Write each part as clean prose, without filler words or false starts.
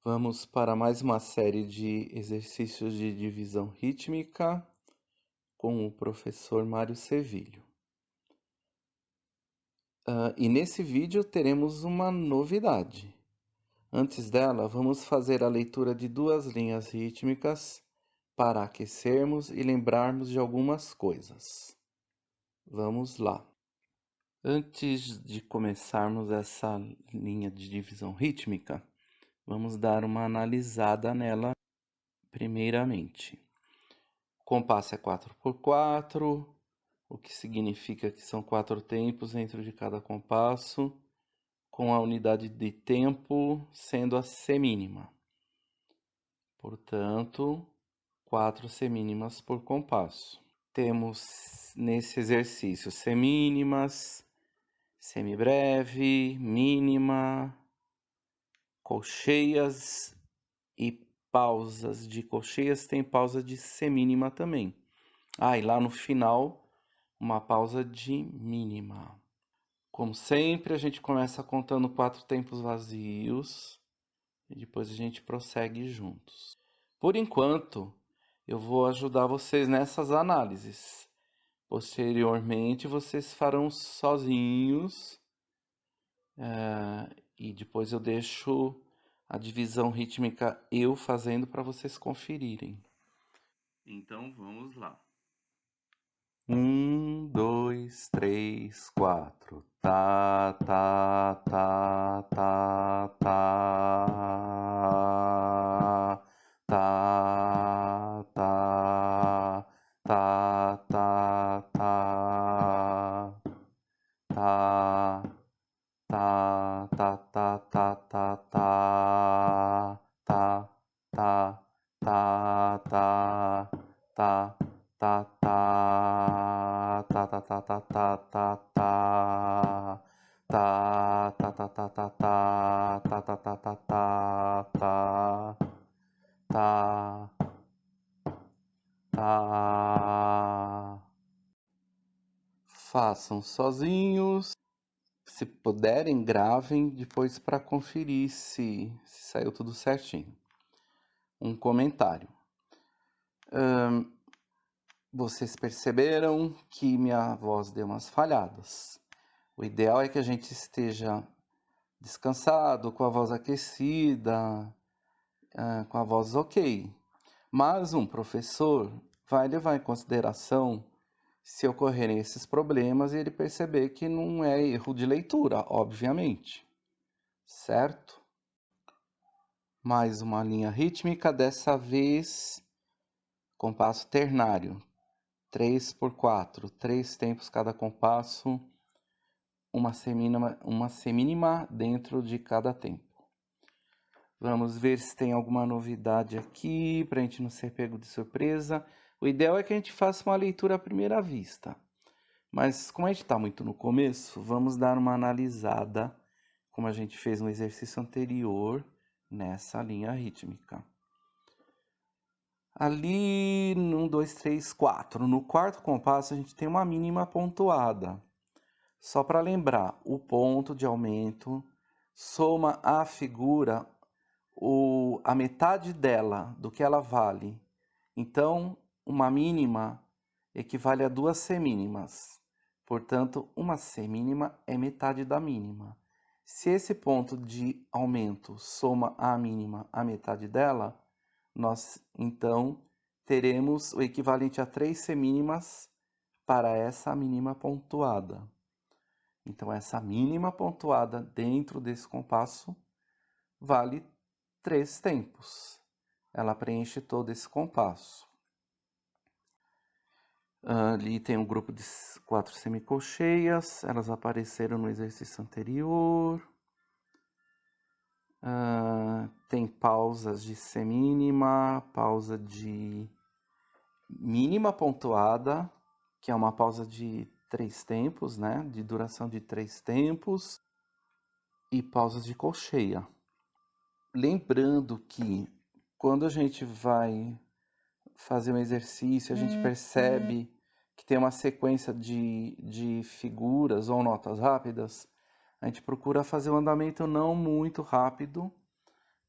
Vamos para mais uma série de exercícios de divisão rítmica com o professor Mário Sevilho. E nesse vídeo teremos uma novidade. Antes dela, vamos fazer a leitura de duas linhas rítmicas para aquecermos e lembrarmos de algumas coisas. Vamos lá. Antes de começarmos essa linha de divisão rítmica, vamos dar uma analisada nela primeiramente. O compasso é 4x4, o que significa que são 4 tempos dentro de cada compasso, com a unidade de tempo sendo a semínima. Portanto, 4 semínimas por compasso. Temos nesse exercício semínimas, semibreve, mínima, colcheias e pausas de colcheias. Tem pausa de semínima também. E lá no final, uma pausa de mínima. Como sempre, a gente começa contando 4 tempos vazios e depois a gente prossegue juntos. Por enquanto, eu vou ajudar vocês nessas análises. Posteriormente, vocês farão sozinhos e depois eu deixo a divisão rítmica eu fazendo para vocês conferirem. Então, vamos lá. 1, 2, 3, 4. Tá, tá, tá, tá, tá. Tá, tá, tá, tá, tá. Tá, tá, tá, tá, tá, tá, tá. Tá, tá, tá, tá, tá. Tá, tá, tá, tá, tá, tá, tá, tá, tá. Tá, tá, tá, tá, tá, tá, tá, tá, tá, tá, tá, tá. Tá, tá. Façam sozinhos. Se puderem, gravem depois para conferir se saiu tudo certinho. Um comentário. Vocês perceberam que minha voz deu umas falhadas. O ideal é que a gente esteja descansado, com a voz aquecida, com a voz ok. Mas um professor vai levar em consideração se ocorrerem esses problemas e ele perceber que não é erro de leitura, obviamente. Certo? Mais uma linha rítmica, dessa vez compasso ternário. 3x4, 3 tempos cada compasso, uma semínima dentro de cada tempo. Vamos ver se tem alguma novidade aqui, para a gente não ser pego de surpresa. O ideal é que a gente faça uma leitura à primeira vista. Mas como a gente está muito no começo, vamos dar uma analisada, como a gente fez no exercício anterior, nessa linha rítmica. Ali, 1, 2, 3, 4. No quarto compasso, a gente tem uma mínima pontuada. Só para lembrar, o ponto de aumento soma à figura a metade dela, do que ela vale. Então, uma mínima equivale a 2 semínimas. Portanto, uma semínima é metade da mínima. Se esse ponto de aumento soma à mínima a metade dela, nós então teremos o equivalente a 3 semínimas para essa mínima pontuada. Então, essa mínima pontuada dentro desse compasso vale 3 tempos. Ela preenche todo esse compasso. Ali tem um grupo de 4 semicolcheias, elas apareceram no exercício anterior. Tem pausas de semínima, pausa de mínima pontuada, que é uma pausa de 3 tempos, né? De duração de 3 tempos, e pausas de colcheia. Lembrando que quando a gente vai fazer um exercício, a gente percebe que tem uma sequência de figuras ou notas rápidas, a gente procura fazer um andamento não muito rápido,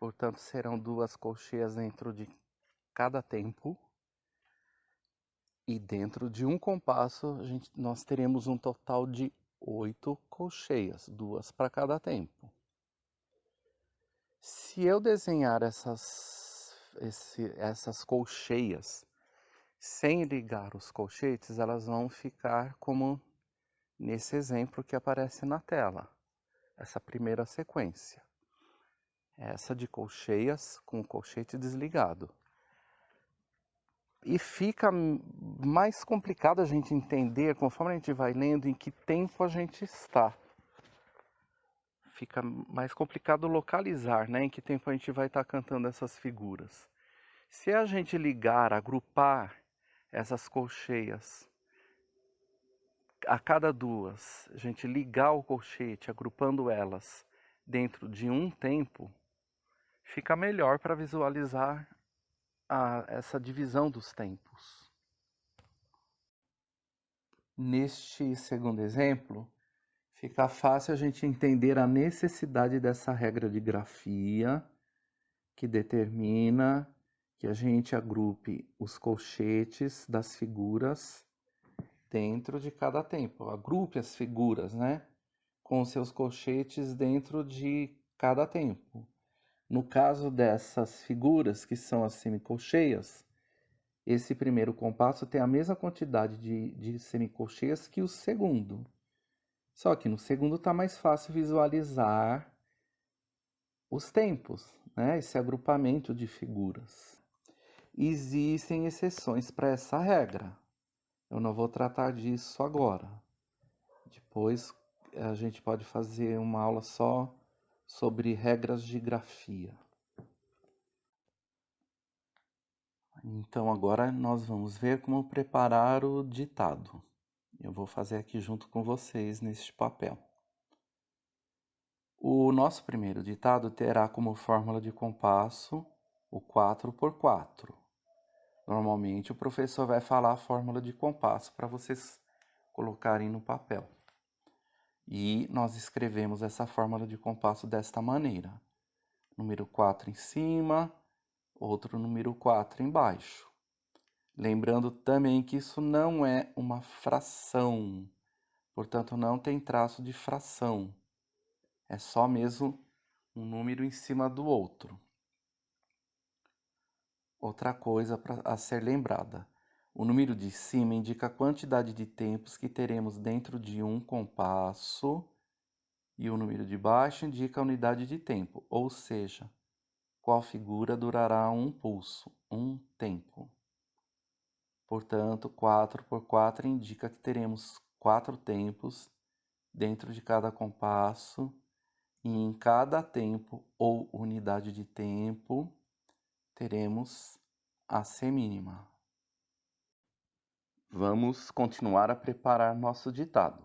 portanto serão 2 colcheias dentro de cada tempo. E dentro de um compasso, nós teremos um total de 8 colcheias, 2 para cada tempo. Se eu desenhar essas colcheias sem ligar os colchetes, elas vão ficar como nesse exemplo que aparece na tela. Essa primeira sequência. Essa de colcheias com o colchete desligado. E fica mais complicado a gente entender, conforme a gente vai lendo, em que tempo a gente está. Fica mais complicado localizar, né, em que tempo a gente vai estar cantando essas figuras. Se a gente ligar, agrupar essas colcheias, a cada 2, a gente ligar o colchete, agrupando elas dentro de um tempo, fica melhor para visualizar essa divisão dos tempos. Neste segundo exemplo, fica fácil a gente entender a necessidade dessa regra de grafia, que determina que a gente agrupe os colchetes das figuras dentro de cada tempo. Agrupe as figuras, né, com seus colchetes dentro de cada tempo. No caso dessas figuras, que são as semicolcheias, esse primeiro compasso tem a mesma quantidade de semicolcheias que o segundo. Só que no segundo está mais fácil visualizar os tempos, né? Esse agrupamento de figuras. Existem exceções para essa regra. Eu não vou tratar disso agora. Depois a gente pode fazer uma aula só sobre regras de grafia. Então agora nós vamos ver como preparar o ditado. Eu vou fazer aqui junto com vocês neste papel. O nosso primeiro ditado terá como fórmula de compasso o 4x4. Normalmente o professor vai falar a fórmula de compasso para vocês colocarem no papel. E nós escrevemos essa fórmula de compasso desta maneira. Número 4 em cima, outro número 4 embaixo. Lembrando também que isso não é uma fração, portanto não tem traço de fração. É só mesmo um número em cima do outro. Outra coisa a ser lembrada. O número de cima indica a quantidade de tempos que teremos dentro de um compasso e o número de baixo indica a unidade de tempo, ou seja, qual figura durará um pulso, um tempo. Portanto, 4x4 indica que teremos 4 tempos dentro de cada compasso e em cada tempo ou unidade de tempo teremos a semínima. Vamos continuar a preparar nosso ditado.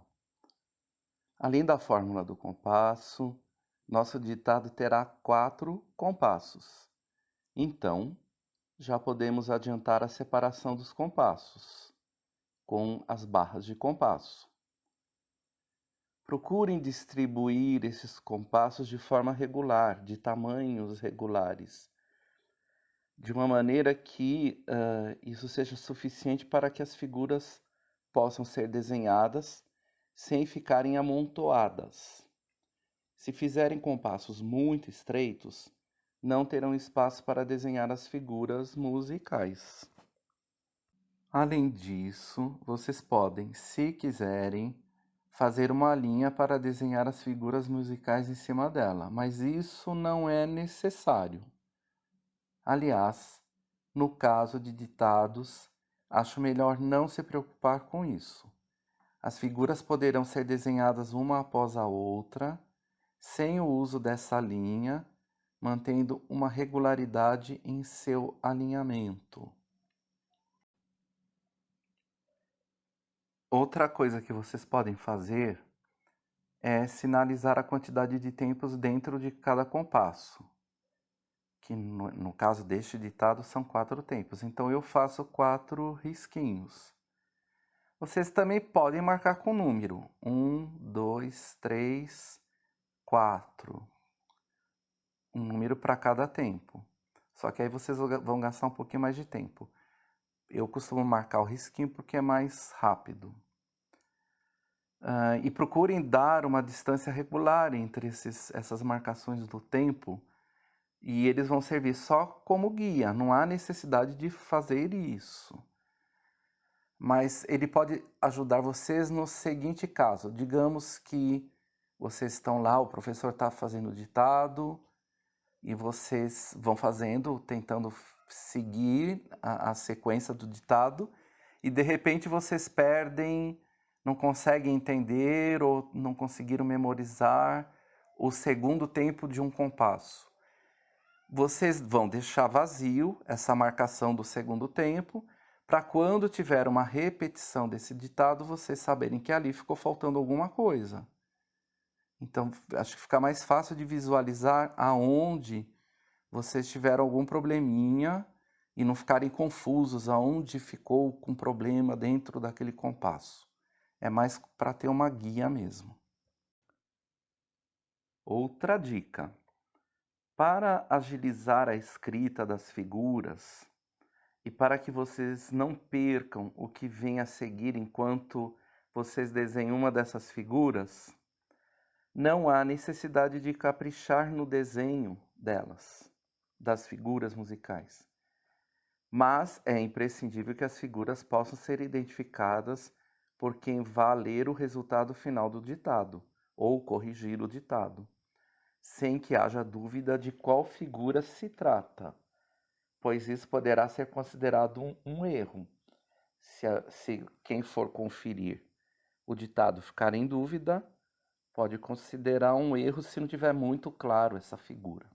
Além da fórmula do compasso, nosso ditado terá 4 compassos. Então, já podemos adiantar a separação dos compassos com as barras de compasso. Procurem distribuir esses compassos de forma regular, de tamanhos regulares, de uma maneira que isso seja suficiente para que as figuras possam ser desenhadas sem ficarem amontoadas. Se fizerem compassos muito estreitos, não terão espaço para desenhar as figuras musicais. Além disso, vocês podem, se quiserem, fazer uma linha para desenhar as figuras musicais em cima dela, mas isso não é necessário. Aliás, no caso de ditados, acho melhor não se preocupar com isso. As figuras poderão ser desenhadas uma após a outra, sem o uso dessa linha, mantendo uma regularidade em seu alinhamento. Outra coisa que vocês podem fazer é sinalizar a quantidade de tempos dentro de cada compasso, que no caso deste ditado são 4 tempos. Então eu faço 4 risquinhos. Vocês também podem marcar com número 1, 2, 3, 4. um número para cada tempo. Só que aí vocês vão gastar um pouquinho mais de tempo. Eu costumo marcar o risquinho porque é mais rápido. E procurem dar uma distância regular entre essas marcações do tempo, e eles vão servir só como guia, não há necessidade de fazer isso. Mas ele pode ajudar vocês no seguinte caso: digamos que vocês estão lá, o professor está fazendo o ditado, e vocês vão fazendo, tentando seguir a sequência do ditado, e de repente vocês perdem, não conseguem entender ou não conseguiram memorizar o segundo tempo de um compasso. Vocês vão deixar vazio essa marcação do segundo tempo, para quando tiver uma repetição desse ditado, vocês saberem que ali ficou faltando alguma coisa. Então, acho que fica mais fácil de visualizar aonde vocês tiveram algum probleminha e não ficarem confusos aonde ficou com problema dentro daquele compasso. É mais para ter uma guia mesmo. Outra dica: para agilizar a escrita das figuras e para que vocês não percam o que vem a seguir enquanto vocês desenham uma dessas figuras, não há necessidade de caprichar no desenho delas, das figuras musicais. Mas é imprescindível que as figuras possam ser identificadas por quem vá ler o resultado final do ditado, ou corrigir o ditado, sem que haja dúvida de qual figura se trata, pois isso poderá ser considerado um erro. Se quem for conferir o ditado ficar em dúvida, pode considerar um erro se não tiver muito claro essa figura.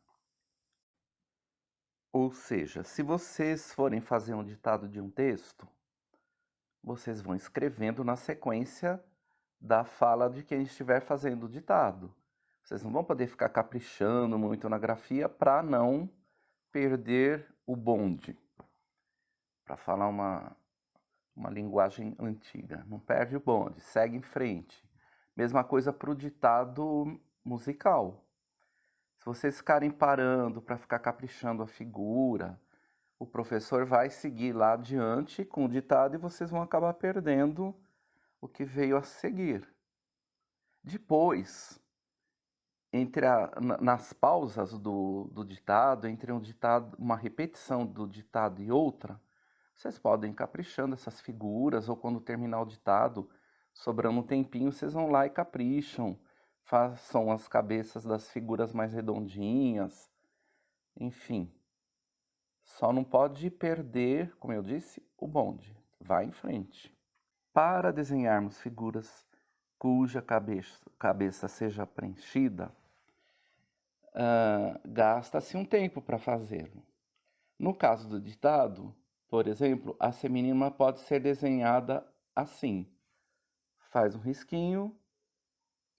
Ou seja, se vocês forem fazer um ditado de um texto, vocês vão escrevendo na sequência da fala de quem estiver fazendo o ditado. Vocês não vão poder ficar caprichando muito na grafia para não perder o bonde. Para falar uma linguagem antiga. Não perde o bonde, segue em frente. Mesma coisa para o ditado musical. Se vocês ficarem parando para ficar caprichando a figura, o professor vai seguir lá adiante com o ditado e vocês vão acabar perdendo o que veio a seguir. Depois, nas pausas do ditado, entre um ditado, uma repetição do ditado e outra, vocês podem ir caprichando essas figuras, ou quando terminar o ditado, sobrando um tempinho, vocês vão lá e capricham, façam as cabeças das figuras mais redondinhas, enfim. Só não pode perder, como eu disse, o bonde. Vai em frente. Para desenharmos figuras cuja cabeça seja preenchida, gasta-se um tempo para fazê-lo. No caso do ditado, por exemplo, a semínima pode ser desenhada assim. Faz um risquinho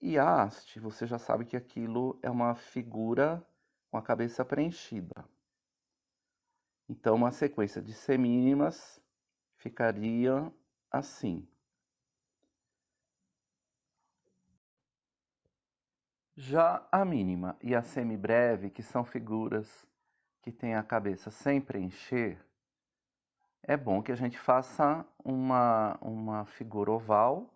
e a haste. Você já sabe que aquilo é uma figura com a cabeça preenchida. Então, uma sequência de semínimas ficaria assim. Já a mínima e a semibreve, que são figuras que têm a cabeça sem preencher, é bom que a gente faça uma figura oval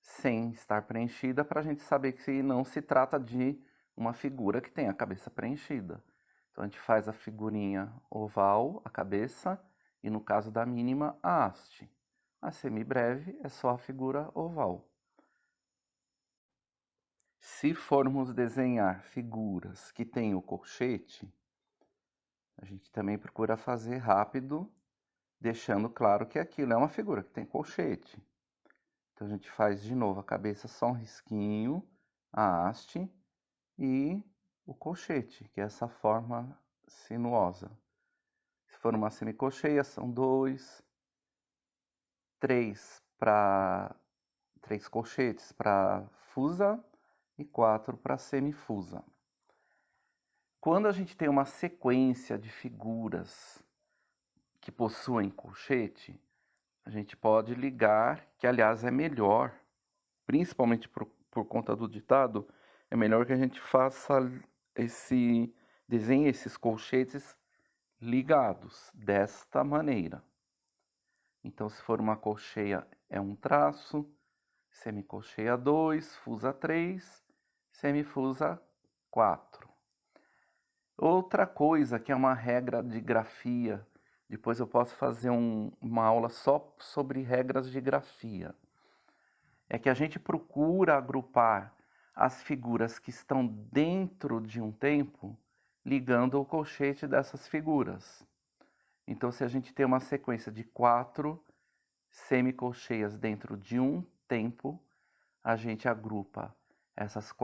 sem estar preenchida, para a gente saber que não se trata de uma figura que tem a cabeça preenchida. Então a gente faz a figurinha oval, a cabeça, e no caso da mínima, a haste. A semibreve é só a figura oval. Se formos desenhar figuras que têm o colchete, a gente também procura fazer rápido, deixando claro que aquilo é uma figura que tem colchete. Então a gente faz de novo a cabeça só um risquinho, a haste e o colchete, que é essa forma sinuosa. Se for uma semicolcheia, são 2, 3 colchetes para fusa e 4 para semifusa. Quando a gente tem uma sequência de figuras que possuem colchete, a gente pode ligar, que aliás é melhor, principalmente por conta do ditado, é melhor que a gente faça esse desenhe esses colchetes ligados desta maneira. Então, se for uma colcheia, é um traço, semicolcheia 2, fusa 3, semifusa 4. Outra coisa que é uma regra de grafia, depois eu posso fazer uma aula só sobre regras de grafia, é que a gente procura agrupar as figuras que estão dentro de um tempo, ligando o colchete dessas figuras. Então, se a gente tem uma sequência de 4 semicolcheias dentro de um tempo, a gente agrupa essas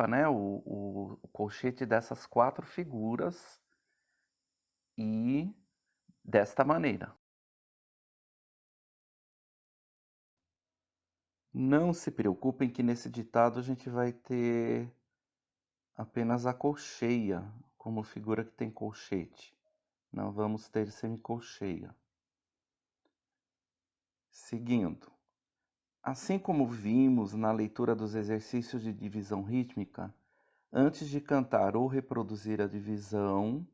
né, o colchete dessas 4 figuras e desta maneira. Não se preocupem que nesse ditado a gente vai ter apenas a colcheia como figura que tem colchete. Não vamos ter semicolcheia. Seguindo. Assim como vimos na leitura dos exercícios de divisão rítmica, antes de cantar ou reproduzir a divisão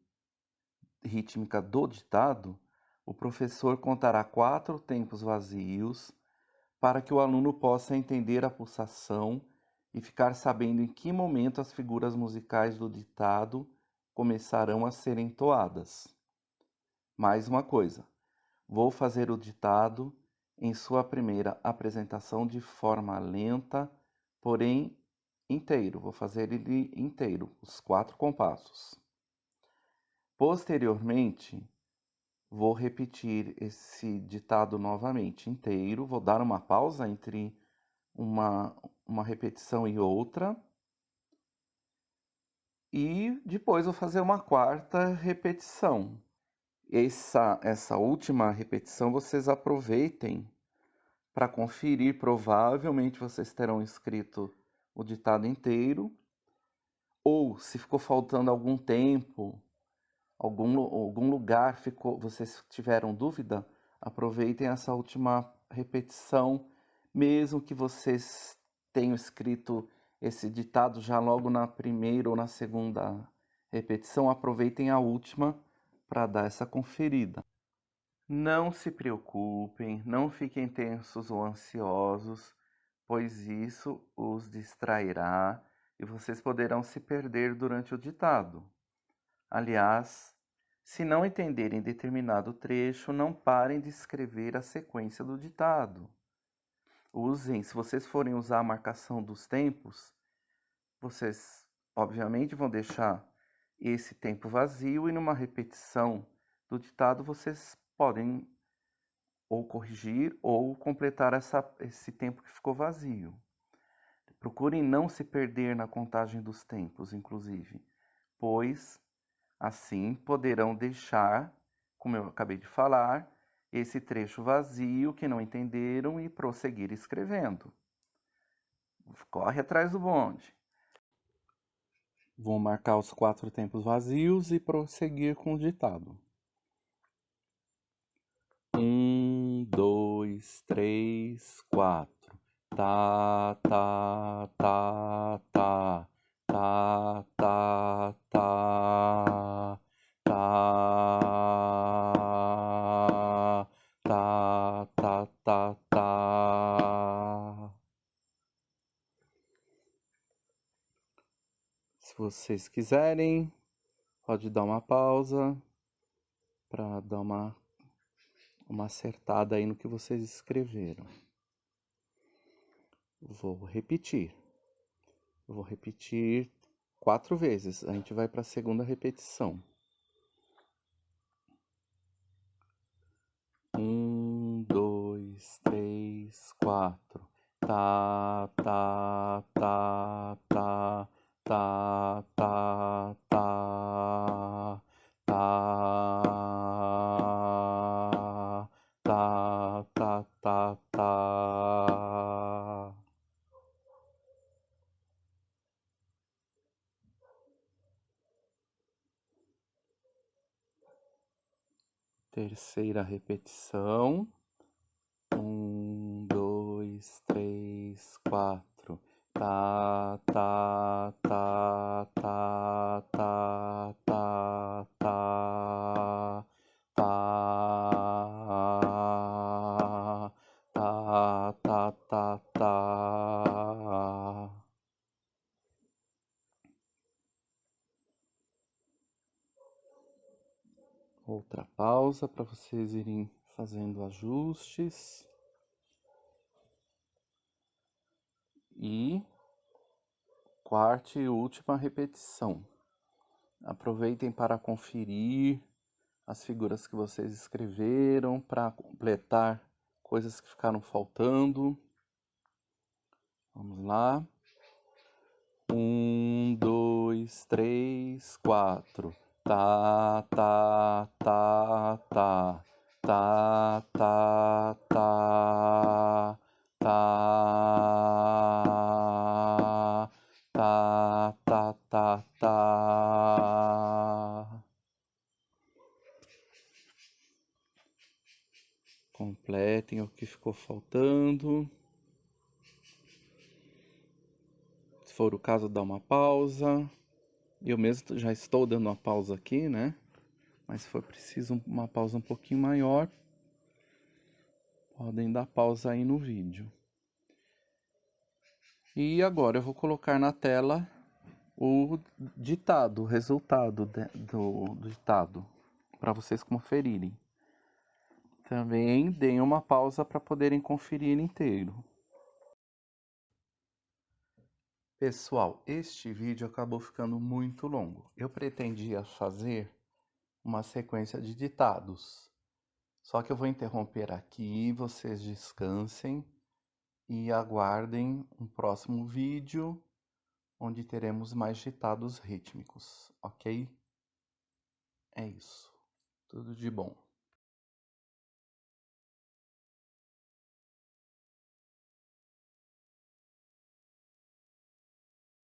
rítmica do ditado, o professor contará 4 tempos vazios para que o aluno possa entender a pulsação e ficar sabendo em que momento as figuras musicais do ditado começarão a ser entoadas. Mais uma coisa, vou fazer o ditado em sua primeira apresentação de forma lenta, porém inteiro. Vou fazer ele inteiro, os 4 compassos. Posteriormente, vou repetir esse ditado novamente inteiro. Vou dar uma pausa entre uma repetição e outra. E depois vou fazer uma 4ª repetição. Essa última repetição vocês aproveitem para conferir. Provavelmente vocês terão escrito o ditado inteiro, ou se ficou faltando algum tempo, algum lugar vocês tiveram dúvida, aproveitem essa última repetição, mesmo que vocês tenham escrito esse ditado já logo na primeira ou na segunda repetição, aproveitem a última para dar essa conferida. Não se preocupem, não fiquem tensos ou ansiosos, pois isso os distrairá e vocês poderão se perder durante o ditado. Aliás, se não entenderem determinado trecho, não parem de escrever a sequência do ditado. Se vocês forem usar a marcação dos tempos, vocês obviamente vão deixar esse tempo vazio e numa repetição do ditado vocês podem ou corrigir ou completar esse tempo que ficou vazio. Procurem não se perder na contagem dos tempos, inclusive, pois assim poderão deixar, como eu acabei de falar, esse trecho vazio que não entenderam e prosseguir escrevendo. Corre atrás do bonde. Vou marcar os 4 tempos vazios e prosseguir com o ditado. 1, 2, 3, 4. Tá, tá, tá, tá. Tá, tá, tá. Tá. Tá, tá, tá, tá. Se vocês quiserem, pode dar uma pausa para dar uma acertada aí no que vocês escreveram. Vou repetir 4 vezes. A gente vai para a segunda repetição. 1, 2, 3, 4. Tá, tá, tá, tá. Tá, tá, tá. Tá. Tá, tá, tá, tá. Terceira repetição. 1, 2, 3, 4. Tá, tá, tá, tá, tá. Outra pausa para vocês irem fazendo ajustes. E quarta e última repetição. Aproveitem para conferir as figuras que vocês escreveram, para completar coisas que ficaram faltando. Vamos lá. 1, 2, 3, 4. Tá, tá, tá, tá. Tá, tá, tá. Tá. Tá, tá, tá, tá. Completem o que ficou faltando. Se for o caso, dá uma pausa. Eu mesmo já estou dando uma pausa aqui, né? Mas se for preciso uma pausa um pouquinho maior, podem dar pausa aí no vídeo. E agora eu vou colocar na tela o ditado, o resultado do ditado, para vocês conferirem. Também deem uma pausa para poderem conferir inteiro. Pessoal, este vídeo acabou ficando muito longo. Eu pretendia fazer uma sequência de ditados. Só que eu vou interromper aqui, vocês descansem e aguardem um próximo vídeo onde teremos mais ditados rítmicos, ok? É isso. Tudo de bom.